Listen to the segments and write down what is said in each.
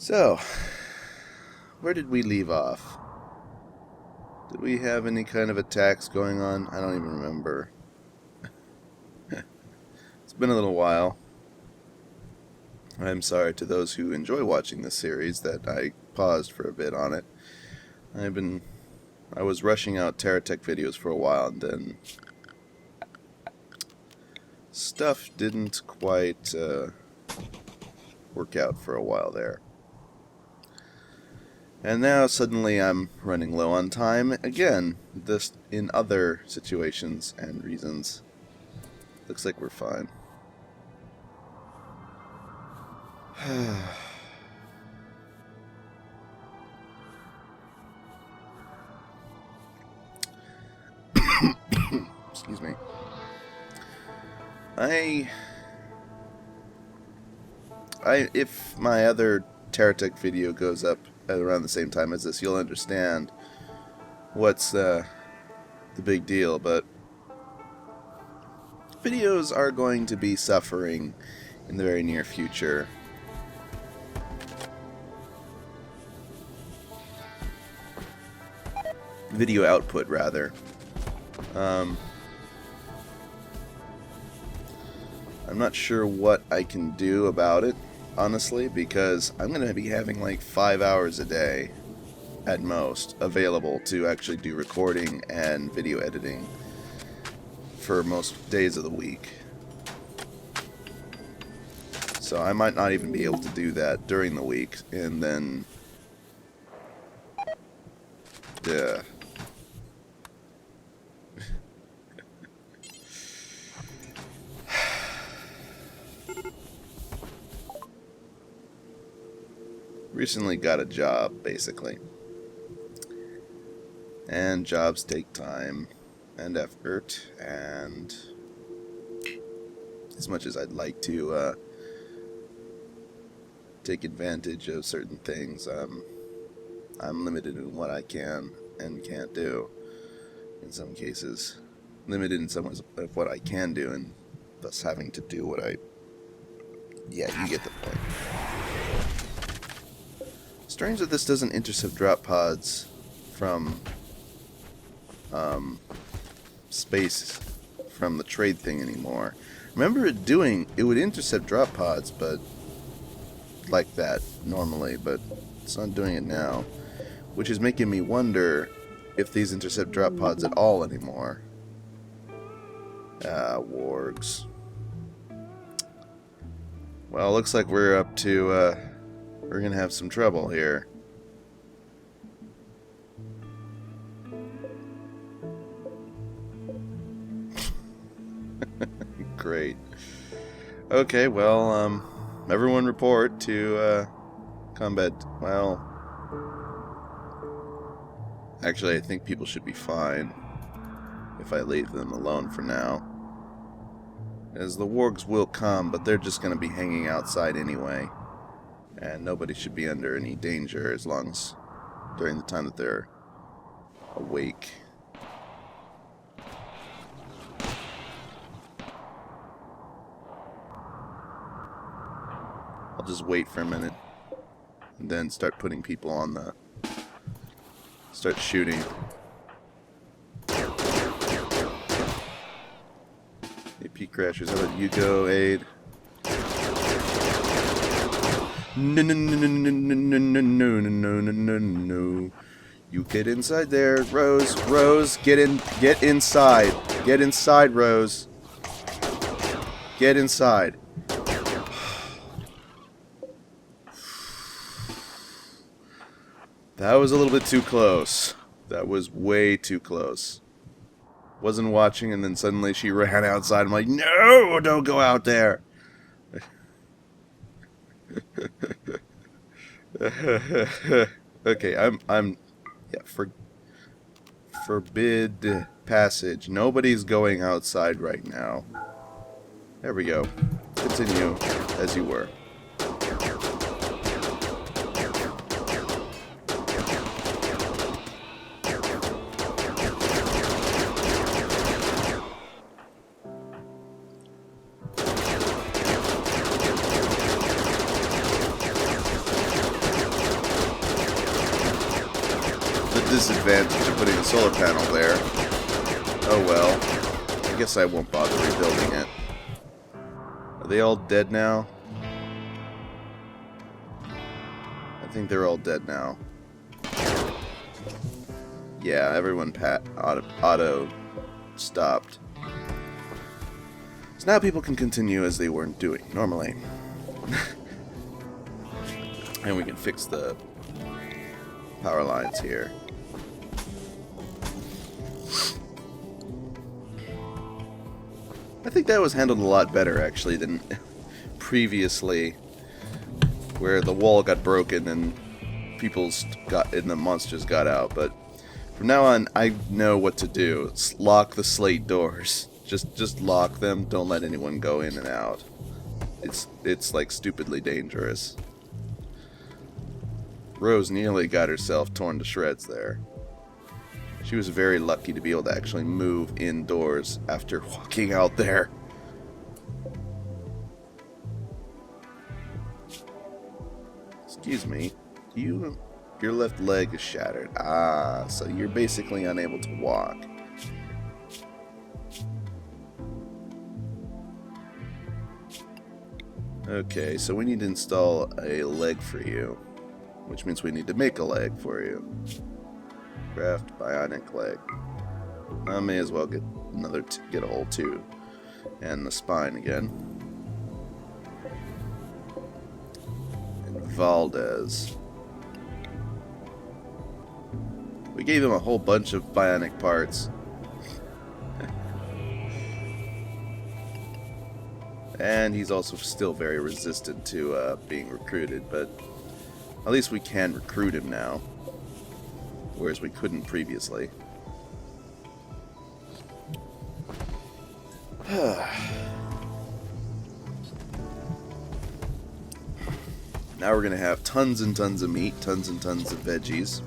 So, where did we leave off? Did we have any kind of attacks going on? I don't even remember. It's been a little while. I'm sorry to those who enjoy watching this series that I paused for a bit on it. I was rushing out Terratech videos for a while, and then stuff didn't quite work out for a while there. And now suddenly I'm running low on time again, this in other situations and reasons. Looks like we're fine. Excuse me. If my other Terratech video goes up at around the same time as this, you'll understand what's the big deal, but videos are going to be suffering in the very near future. Video output, rather. I'm not sure what I can do about it, honestly, because I'm going to be having like 5 hours a day, at most, available to actually do recording and video editing for most days of the week. So I might not even be able to do that during the week, and then... yeah. Recently got a job, basically. And jobs take time and effort, and as much as I'd like to take advantage of certain things, I'm limited in what I can and can't do in some cases. Limited in some ways of what I can do, and thus having to do what I... yeah, you get the point. Strange that this doesn't intercept drop pods from space from the trade thing anymore. Remember it would intercept drop pods, but like that normally, but it's not doing it now, which is making me wonder if these intercept drop pods at all anymore. Wargs. Well, looks like we're up to we're gonna have some trouble here. Great. Okay, well, everyone report to combat. Well, actually, I think people should be fine if I leave them alone for now, as the wargs will come, but they're just gonna be hanging outside anyway. And nobody should be under any danger as long as during the time that they're awake. I'll just wait for a minute and then start putting people on the... start shooting. AP Crashers, how about you go, Aid? No, no, no, no, no, no, no, no, no, no, no, no, no. You get inside there, Rose. Rose, get inside. Get inside, Rose. Get inside. That was a little bit too close. That was way too close. Wasn't watching, and then suddenly she ran outside. I'm like, no, don't go out there. Okay, yeah, forbid passage. Nobody's going outside right now. There we go. Continue as you were. disadvantage of putting a solar panel there. Oh well. I guess I won't bother rebuilding it. Are they all dead now? I think they're all dead now. Yeah, everyone auto stopped. So now people can continue as they weren't doing normally. And we can fix the power lines here. I think that was handled a lot better actually than previously, where the wall got broken and the monsters got out. But from now on, I know what to do. It's lock the slate doors. Just lock them. Don't let anyone go in and out. It's like stupidly dangerous. Rose nearly got herself torn to shreds there. She was very lucky to be able to actually move indoors after walking out there. Excuse me. Your left leg is shattered. Ah, so you're basically unable to walk. Okay, so we need to install a leg for you, which means we need to make a leg for you. Craft bionic leg. I may as well get get a hole too, and the spine again. And Valdez. We gave him a whole bunch of bionic parts. And he's also still very resistant to being recruited, but at least we can recruit him now, whereas we couldn't previously. Now we're going to have tons and tons of meat, tons and tons of veggies.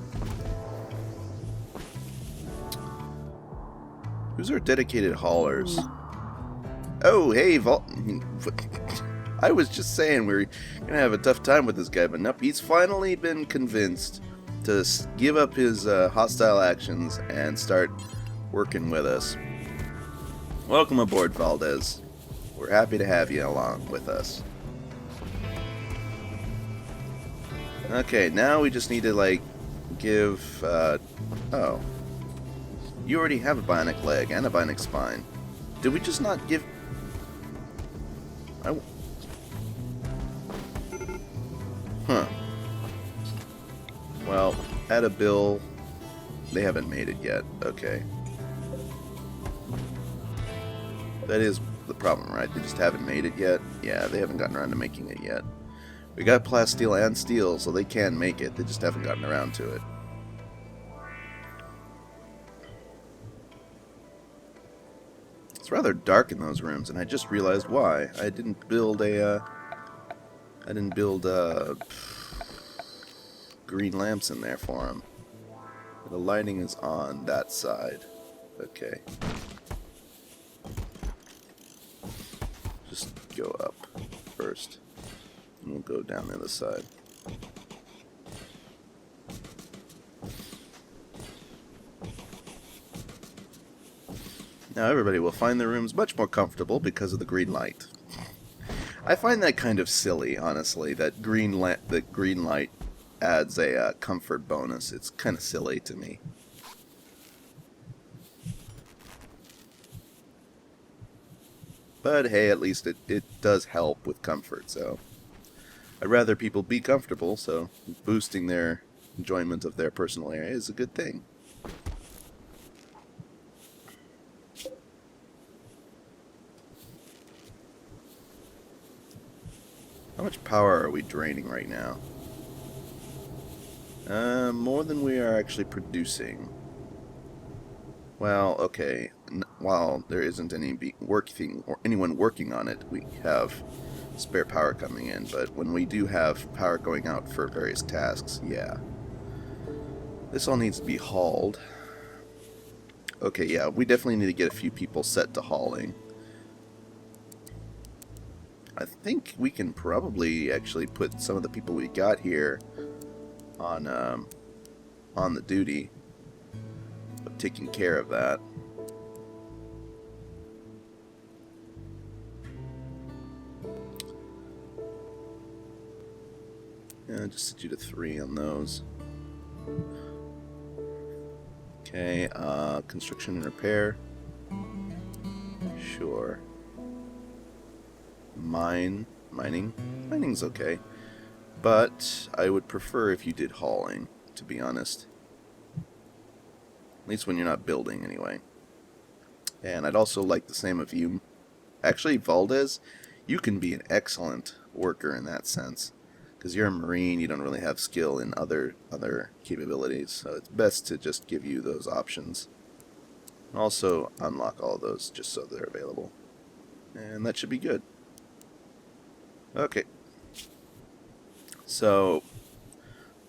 Who's our dedicated haulers? Oh, hey, I was just saying we're going to have a tough time with this guy, but nope, he's finally been convinced to give up his hostile actions and start working with us. Welcome aboard, Valdez. We're happy to have you along with us. Okay, now we just need to, like, give, oh. You already have a bionic leg and a bionic spine. Did we just not give... Huh. Well, add a bill. They haven't made it yet. Okay. That is the problem, right? They just haven't made it yet? Yeah, they haven't gotten around to making it yet. We got plasteel and steel, so they can make it. They just haven't gotten around to it. It's rather dark in those rooms, and I just realized why. I didn't build green lamps in there for them. The lighting is on that side. Okay. Just go up first, and we'll go down the other side. Now everybody will find their rooms much more comfortable because of the green light. I find that kind of silly, honestly, that green light adds a comfort bonus. It's kind of silly to me. But hey, at least it does help with comfort, so I'd rather people be comfortable, so boosting their enjoyment of their personal area is a good thing. How much power are we draining right now? More than we are actually producing. Well, okay. While there isn't any working or anyone working on it, we have spare power coming in. But when we do have power going out for various tasks, yeah. This all needs to be hauled. Okay, yeah, we definitely need to get a few people set to hauling. I think we can probably actually put some of the people we got here on the duty. of taking care of that. Yeah, just set you to 3 on those. Okay, construction and repair. Sure. Mining? Mining's okay. But I would prefer if you did hauling, to be honest. At least when you're not building, anyway. And I'd also like the same of you. Actually, Valdez, you can be an excellent worker in that sense. Because you're a Marine, you don't really have skill in other capabilities. So it's best to just give you those options. Also, unlock all of those just so they're available. And that should be good. Okay. So,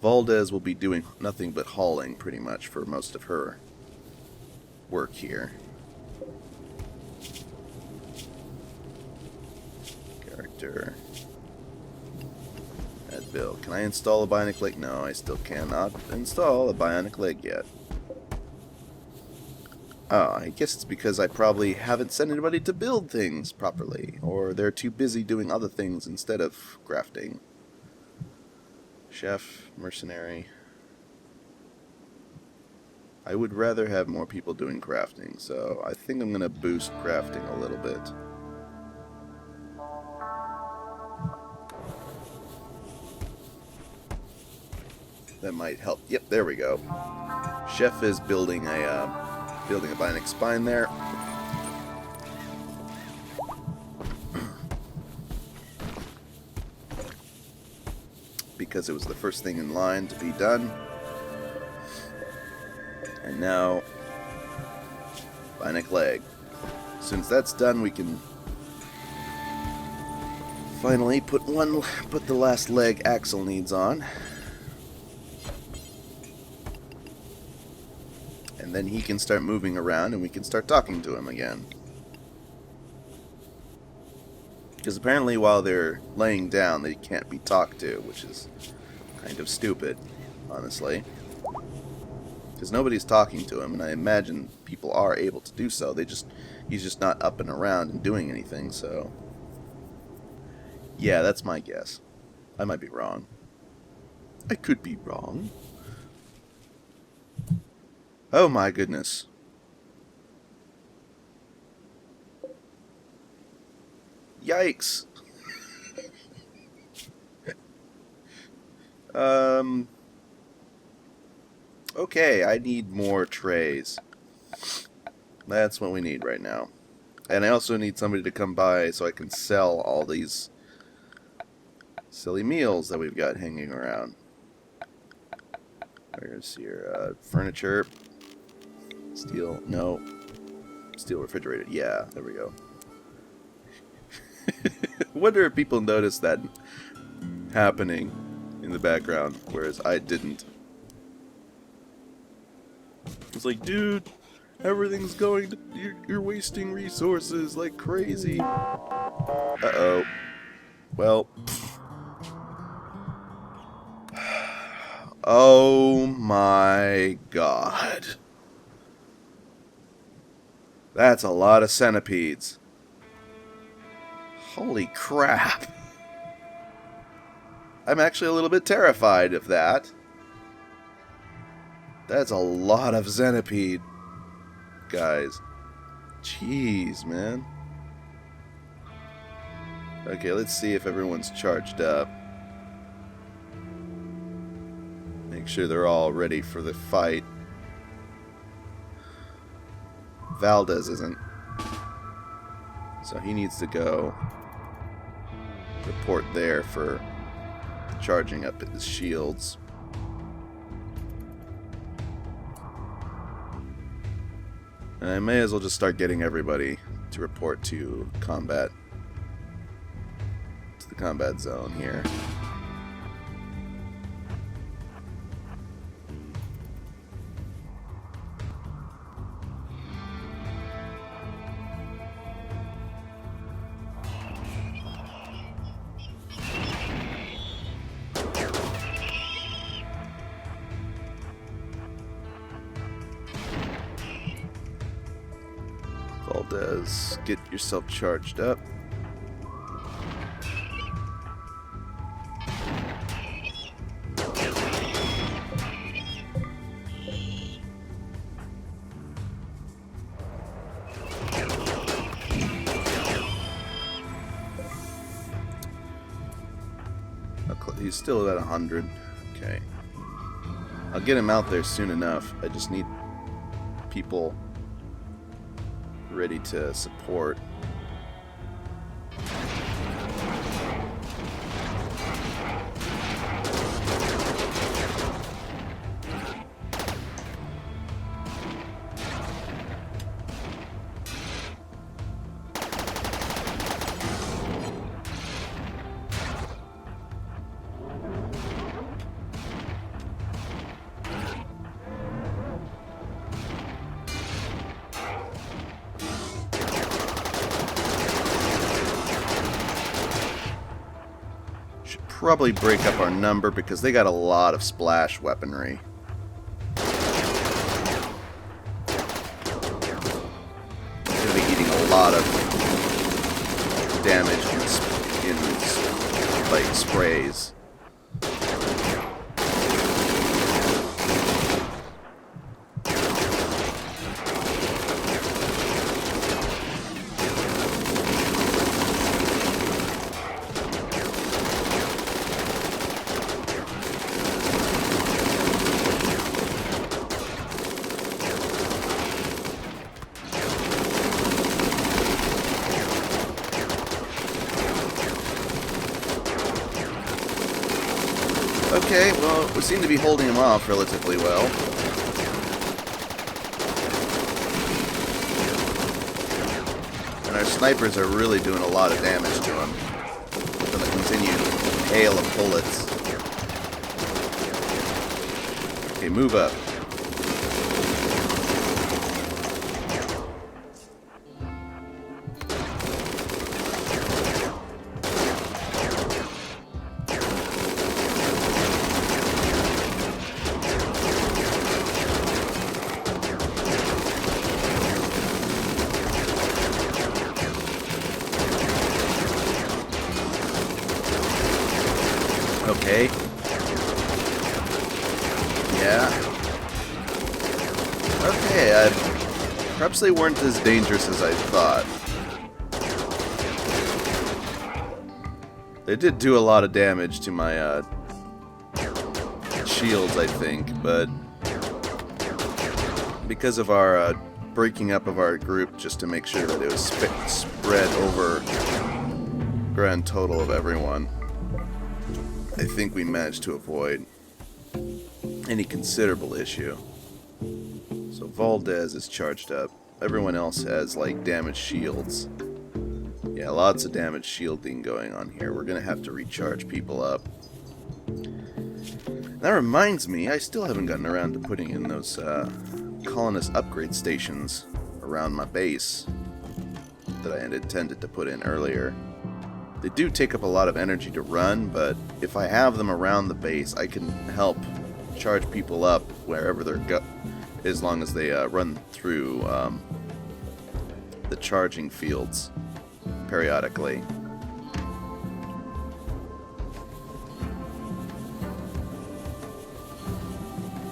Valdez will be doing nothing but hauling, pretty much, for most of her work here. Character. Add build. Can I install a bionic leg? No, I still cannot install a bionic leg yet. Oh, I guess it's because I probably haven't sent anybody to build things properly, or they're too busy doing other things instead of crafting. Chef, mercenary. I would rather have more people doing crafting, so I think I'm going to boost crafting a little bit. That might help. Yep, there we go. Chef is building a bionic spine there. Because it was the first thing in line to be done. And now, bionic leg. As soon as that's done, we can finally put the last leg Axel needs on. And then he can start moving around and we can start talking to him again. Because apparently while they're laying down, they can't be talked to, which is kind of stupid, honestly. Because nobody's talking to him, and I imagine people are able to do so. He's just not up and around and doing anything, so... Yeah, that's my guess. I might be wrong. I could be wrong. Oh my goodness. Yikes. Okay, I need more trays. That's what we need right now. And I also need somebody to come by so I can sell all these silly meals that we've got hanging around. Where's your furniture? Steel, no. Steel refrigerator, yeah, there we go. Wonder if people noticed that happening in the background, whereas I didn't. It's like, dude, everything's going to... You're wasting resources like crazy. Uh-oh. Well. Oh my god. That's a lot of centipedes. Holy crap. I'm actually a little bit terrified of that. That's a lot of centipede, guys. Jeez, man. Okay, let's see if everyone's charged up. Make sure they're all ready for the fight. Valdez isn't. So he needs to go report there for charging up his shields. And I may as well just start getting everybody to report to combat. To the combat zone here. Valdez, get yourself charged up. He's still at 100. Okay. I'll get him out there soon enough. I just need people ready to support. Probably break up our number because they got a lot of splash weaponry. They're going to be eating a lot of damage in like sprays. Okay, well, we seem to be holding him off relatively well. And our snipers are really doing a lot of damage to him. With a continued hail of bullets. Okay, move up. Okay. Yeah. Okay, perhaps they weren't as dangerous as I thought. They did do a lot of damage to my shields, I think, but because of our breaking up of our group just to make sure that it was spread over grand total of everyone, I think we managed to avoid any considerable issue. So Valdez is charged up. Everyone else has like damaged shields. Yeah, lots of damage shielding going on here. We're gonna have to recharge people up. That reminds me, I still haven't gotten around to putting in those colonist upgrade stations around my base that I had intended to put in earlier. They do take up a lot of energy to run, but if I have them around the base, I can help charge people up wherever they're as long as they run through the charging fields periodically.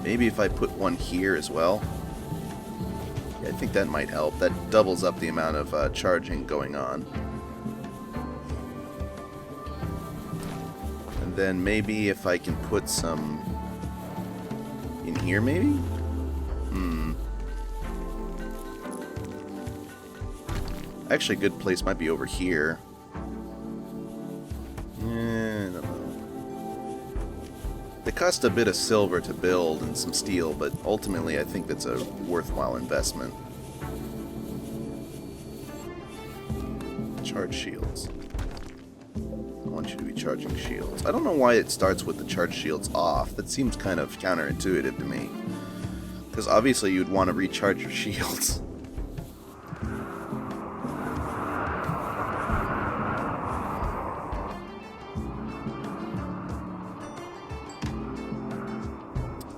Maybe if I put one here as well. Yeah, I think that might help. That doubles up the amount of charging going on. And then maybe if I can put some in here, maybe? Actually, a good place might be over here. No. They cost a bit of silver to build and some steel, but ultimately I think that's a worthwhile investment. Charge shields. I want you to be charging shields. I don't know why it starts with the charge shields off. That seems kind of counterintuitive to me. Because obviously you'd want to recharge your shields.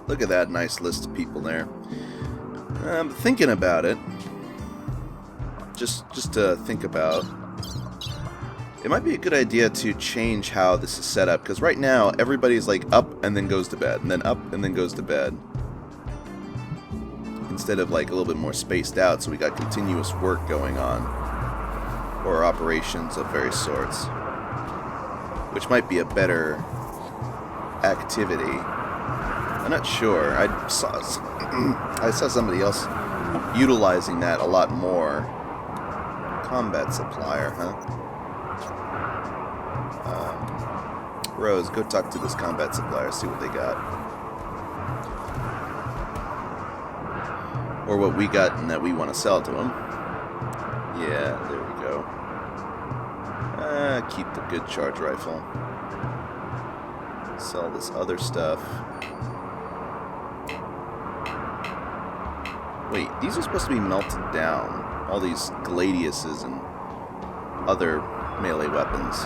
Look at that nice list of people there. I'm thinking about it. just to think about. It might be a good idea to change how this is set up, because right now everybody's like up and then goes to bed, and then up and then goes to bed. Instead of like a little bit more spaced out, so we got continuous work going on, or operations of various sorts, which might be a better activity. I'm not sure. I saw somebody else utilizing that a lot more. Combat supplier, huh? Rose, go talk to this combat supplier, see what they got. Or what we got and that we want to sell to them. Yeah, there we go. Keep the good charge rifle. Sell this other stuff. Wait, these are supposed to be melted down. All these gladiuses and other melee weapons.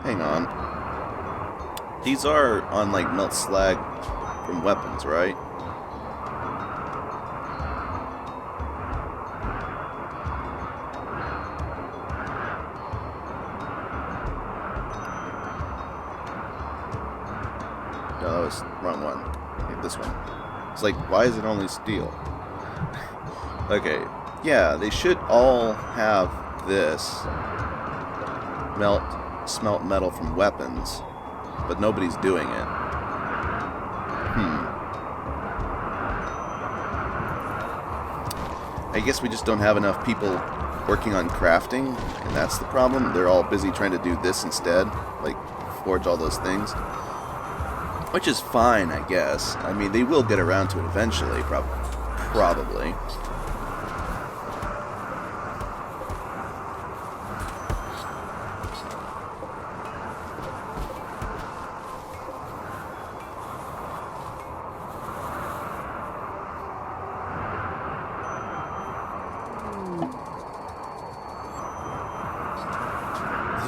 Hang on. These are on, like, melt slag from weapons, right? No, that was wrong one. Okay, this one. It's like, why is it only steel? Okay. Yeah, they should all have this. Smelt metal from weapons. But nobody's doing it. I guess we just don't have enough people working on crafting, and that's the problem. They're all busy trying to do this instead, like forge all those things. Which is fine, I guess. I mean, they will get around to it eventually, probably.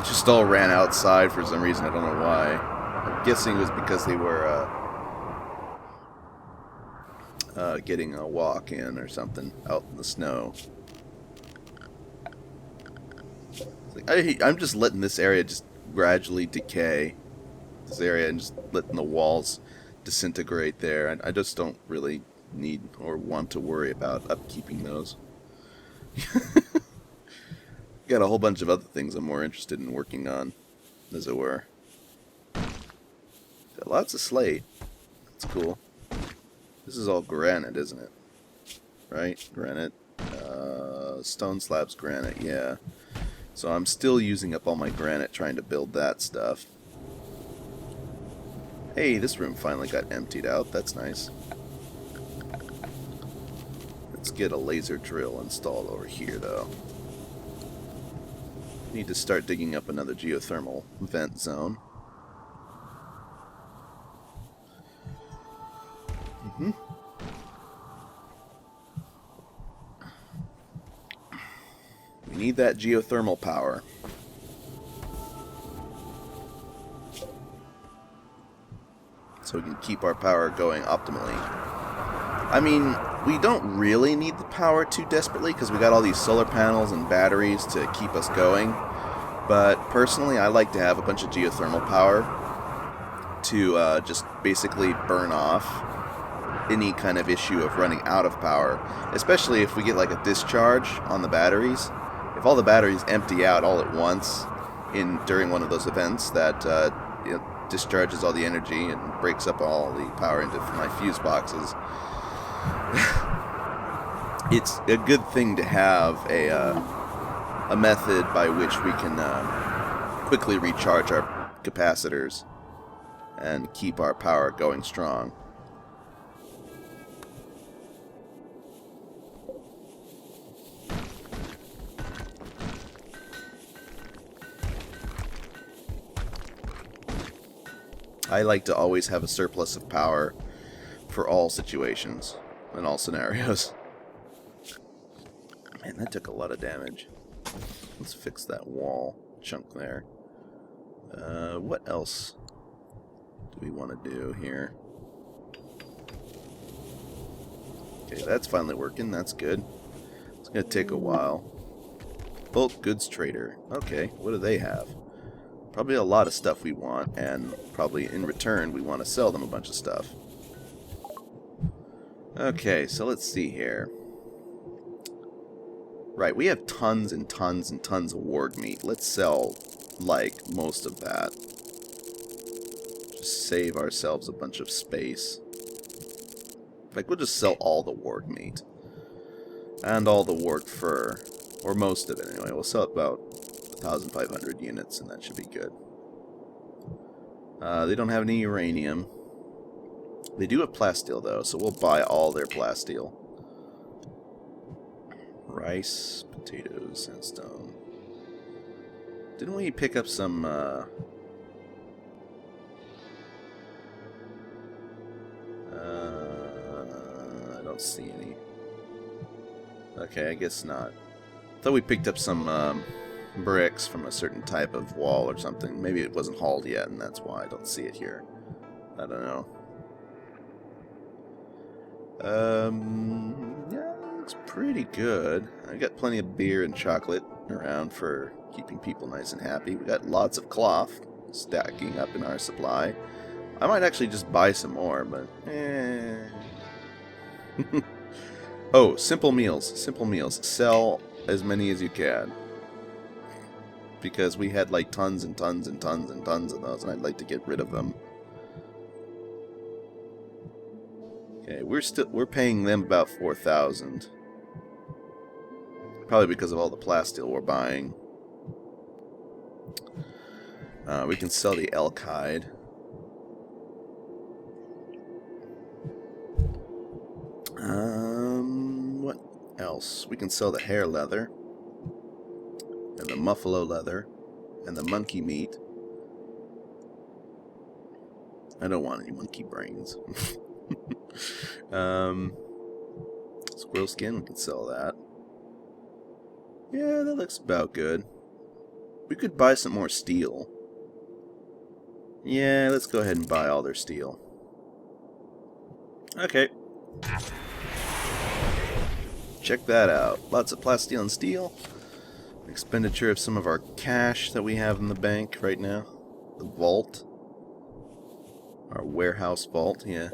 Just all ran outside for some reason. I don't know why. I'm guessing it was because they were getting a walk in or something out in the snow. It's like, I'm just letting this area just gradually decay. This area, and just letting the walls disintegrate there. And I just don't really need or want to worry about upkeeping those. Got a whole bunch of other things I'm more interested in working on, as it were. Got lots of slate. That's cool. This is all granite, isn't it? Right? Granite. Stone slabs granite, yeah. So I'm still using up all my granite trying to build that stuff. Hey, this room finally got emptied out. That's nice. Let's get a laser drill installed over here, though. Need to start digging up another geothermal vent zone. We need that geothermal power. So we can keep our power going optimally. I mean, we don't really need the power too desperately because we got all these solar panels and batteries to keep us going. But personally, I like to have a bunch of geothermal power to just basically burn off any kind of issue of running out of power. Especially if we get like a discharge on the batteries. If all the batteries empty out all at once during one of those events that discharges all the energy and breaks up all the power into my fuse boxes. It's a good thing to have a method by which we can quickly recharge our capacitors and keep our power going strong. I like to always have a surplus of power for all situations and all scenarios. Man, that took a lot of damage. Let's fix that wall chunk there. What else do we want to do here? Okay, that's finally working. That's good. It's going to take a while. Bulk goods trader. Okay, what do they have? Probably a lot of stuff we want, and probably in return we want to sell them a bunch of stuff. Okay, so let's see here. Right, we have tons and tons and tons of warg meat. Let's sell, like, most of that. Just save ourselves a bunch of space. Like, we'll just sell all the warg meat. And all the warg fur. Or most of it, anyway. We'll sell about 1,500 units, and that should be good. They don't have any uranium. They do have plasteel, though, so we'll buy all their plasteel. Rice, potatoes, sandstone. Didn't we pick up some, I don't see any. Okay, I guess not. Thought we picked up some, bricks from a certain type of wall or something. Maybe it wasn't hauled yet, and that's why I don't see it here. I don't know. Yeah, it looks pretty good. I got plenty of beer and chocolate around for keeping people nice and happy. We got lots of cloth stacking up in our supply. I might actually just buy some more, but Oh, simple meals. Simple meals. Sell as many as you can. Because we had like tons and tons and tons and tons of those, and I'd like to get rid of them. Okay, we're paying them about 4,000. Probably because of all the plasteel we're buying. We can sell the elk hide. What else? We can sell the hair leather. And the muffalo leather. And the monkey meat. I don't want any monkey brains. Squirrel skin, we can sell that. Yeah, that looks about good. We could buy some more steel. Yeah, let's go ahead and buy all their steel. Okay. Check that out. Lots of plasteel and steel. Expenditure of some of our cash that we have in the bank right now. The vault. Our warehouse vault, yeah.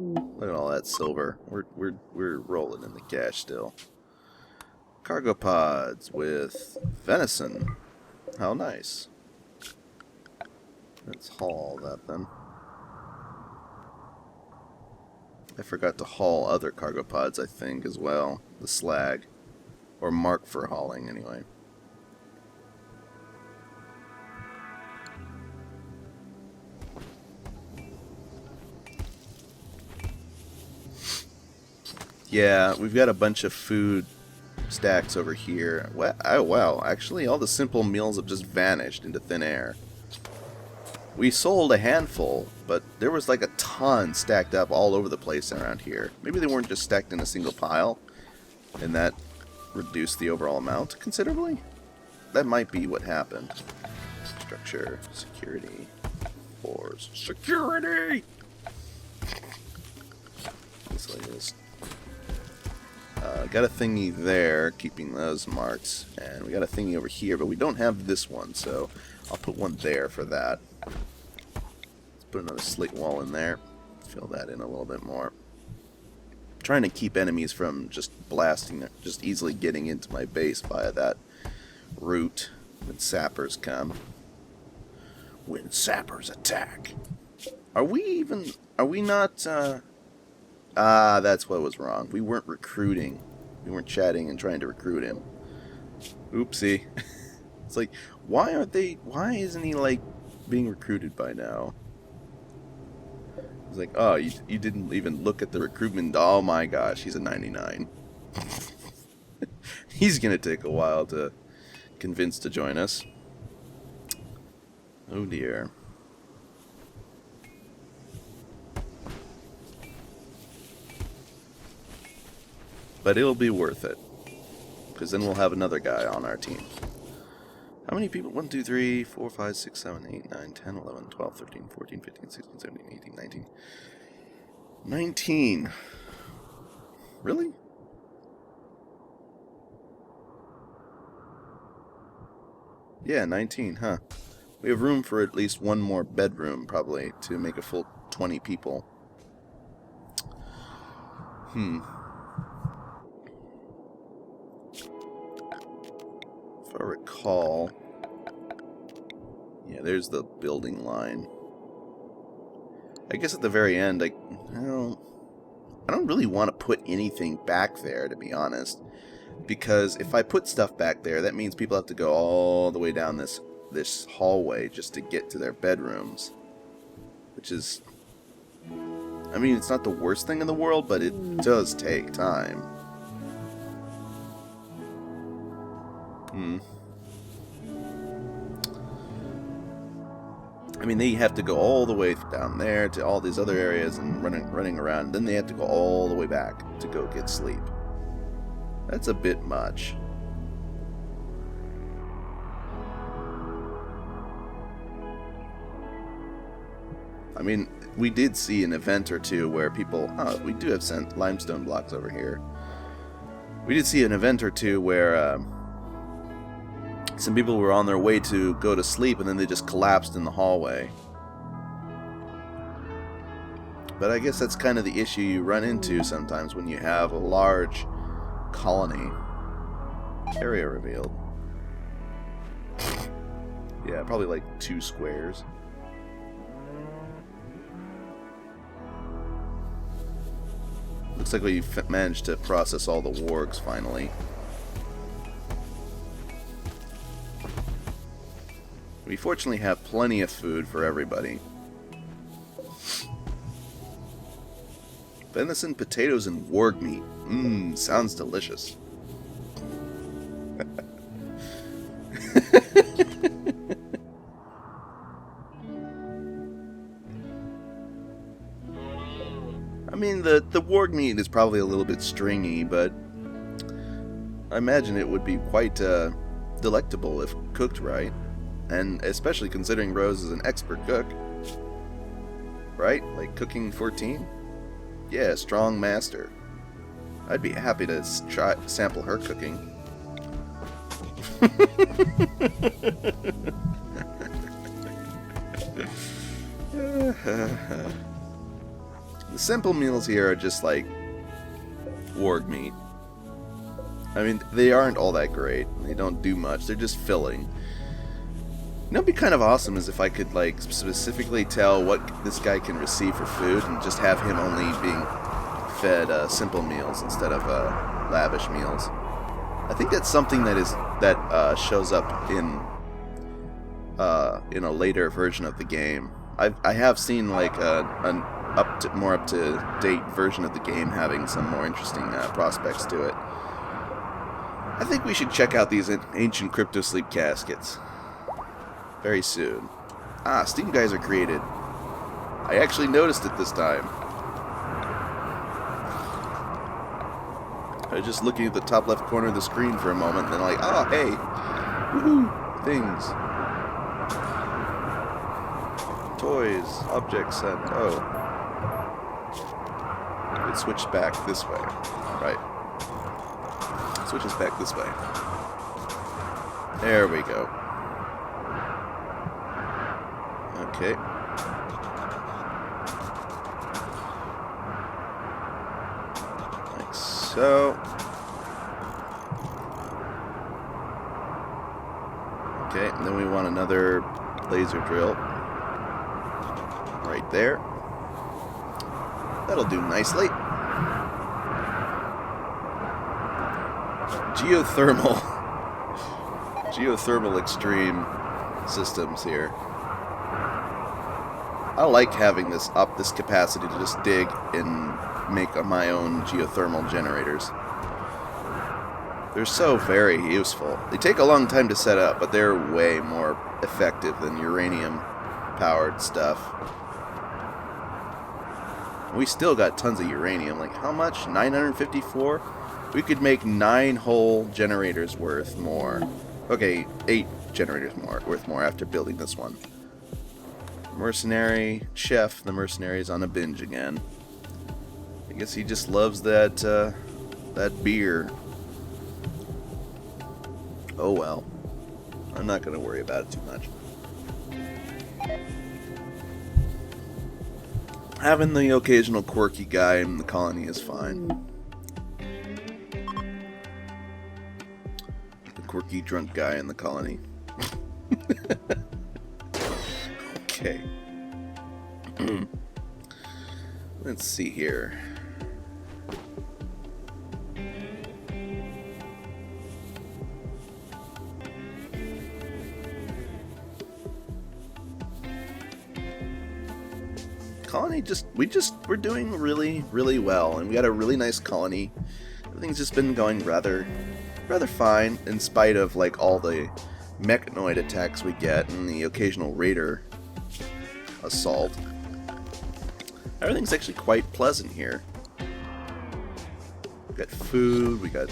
Look at all that silver. We're rolling in the cash still. Cargo pods with venison. How nice. Let's haul that then. I forgot to haul other cargo pods, I think, as well. The slag. Or mark for hauling, anyway. Yeah, we've got a bunch of food stacks over here. Oh, wow. Actually, all the simple meals have just vanished into thin air. We sold a handful, but there was like a ton stacked up all over the place around here. Maybe they weren't just stacked in a single pile, and that reduced the overall amount considerably? That might be what happened. Structure, security, force, security! Miscellaneous. Got a thingy there, keeping those marks, and we got a thingy over here, but we don't have this one, so I'll put one there for that. Let's put another slate wall in there, fill that in a little bit more. I'm trying to keep enemies from just blasting, just easily getting into my base via that route when sappers come. When sappers attack. Are we not, that's what was wrong. We weren't recruiting. We weren't chatting and trying to recruit him. Oopsie. It's like, why isn't he, like, being recruited by now? It's like, oh, you didn't even look at the recruitment. Oh my gosh, he's a 99. He's gonna take a while to convince to join us. Oh dear. But it'll be worth it. Because then we'll have another guy on our team. How many people? 1, 2, 3, 4, 5, 6, 7, 8, 9, 10, 11, 12, 13, 14, 15, 16, 17, 18, 19. 19. Really? Yeah, 19, huh? We have room for at least one more bedroom, probably, to make a full 20 people. If I recall... Yeah, there's the building line. I guess at the very end, I don't really want to put anything back there, to be honest. Because if I put stuff back there, that means people have to go all the way down this hallway just to get to their bedrooms. Which is... I mean, it's not the worst thing in the world, but it does take time. I mean, they have to go all the way down there to all these other areas and running around. Then they have to go all the way back to go get sleep. That's a bit much. I mean, we did see an event or two where people... Oh, we do have limestone blocks over here. We did see an event or two where some people were on their way to go to sleep and then they just collapsed in the hallway. But I guess that's kind of the issue you run into sometimes when you have a large colony. Area revealed. Yeah, probably like 2 squares. Looks like we managed to process all the wargs finally. We fortunately have plenty of food for everybody. Venison, potatoes, and warg meat. Mmm, sounds delicious. I mean, the warg meat is probably a little bit stringy, but I imagine it would be quite delectable if cooked right. And especially considering Rose is an expert cook. Right? Like cooking 14? Yeah, strong master. I'd be happy to sample her cooking. The simple meals here are just like warg meat. I mean, they aren't all that great. They don't do much. They're just filling. You know, it'd be kind of awesome is if I could, like, specifically tell what this guy can receive for food and just have him only being fed simple meals instead of lavish meals. I think that's something that shows up in a later version of the game. I have seen like an more up to date version of the game having some more interesting prospects to it. I think we should check out these ancient crypto sleep caskets very soon. Ah, steam geyser created. I actually noticed it this time. I was just looking at the top left corner of the screen for a moment, and then like, oh, hey, woohoo, things, toys, objects, and oh, it switched back this way, right? It switches back this way. There we go. Okay. Like so. Okay, and then we want another laser drill. Right there. That'll do nicely. Geothermal extreme systems here. I like having this capacity to just dig and make my own geothermal generators. They're so very useful. They take a long time to set up, but they're way more effective than uranium-powered stuff. We still got tons of uranium. Like, how much? 954? We could make 9 whole generators worth more. Okay, 8 generators worth more after building this one. Mercenary chef. The mercenary is on a binge again. I guess he just loves that That beer. Oh well. I'm not going to worry about it too much. Having the occasional quirky guy in the colony is fine. The quirky drunk guy in the colony. Okay. Let's see here. Colony we're doing really well, and we got a really nice colony. Everything's just been going rather fine, in spite of like all the mechanoid attacks we get and the occasional raider assault. Everything's actually quite pleasant here. We got food, we got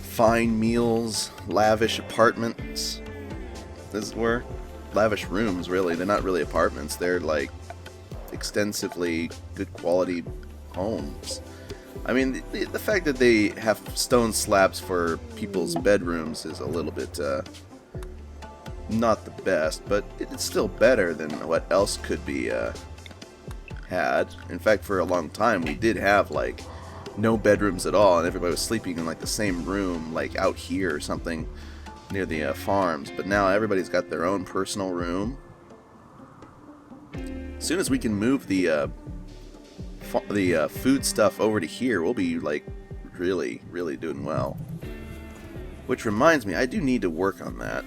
fine meals, lavish apartments. This is where lavish rooms, really. They're not really apartments. They're like extensively good quality homes. I mean, the fact that they have stone slabs for people's bedrooms is a little bit not the best, but it's still better than what else could be had. In fact, for a long time we did have like no bedrooms at all, and everybody was sleeping in like the same room, like out here or something near the farms. But now everybody's got their own personal room. As soon as we can move the food stuff over to here, we'll be like really doing well. Which reminds me, I do need to work on that.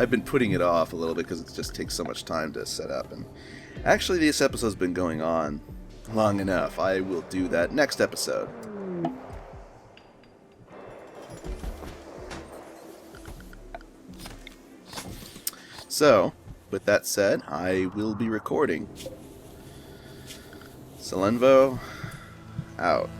I've been putting it off a little bit because it just takes so much time to set up. And actually, this episode's been going on long enough. I will do that next episode. So, with that said, I will be recording. Selenvo, out.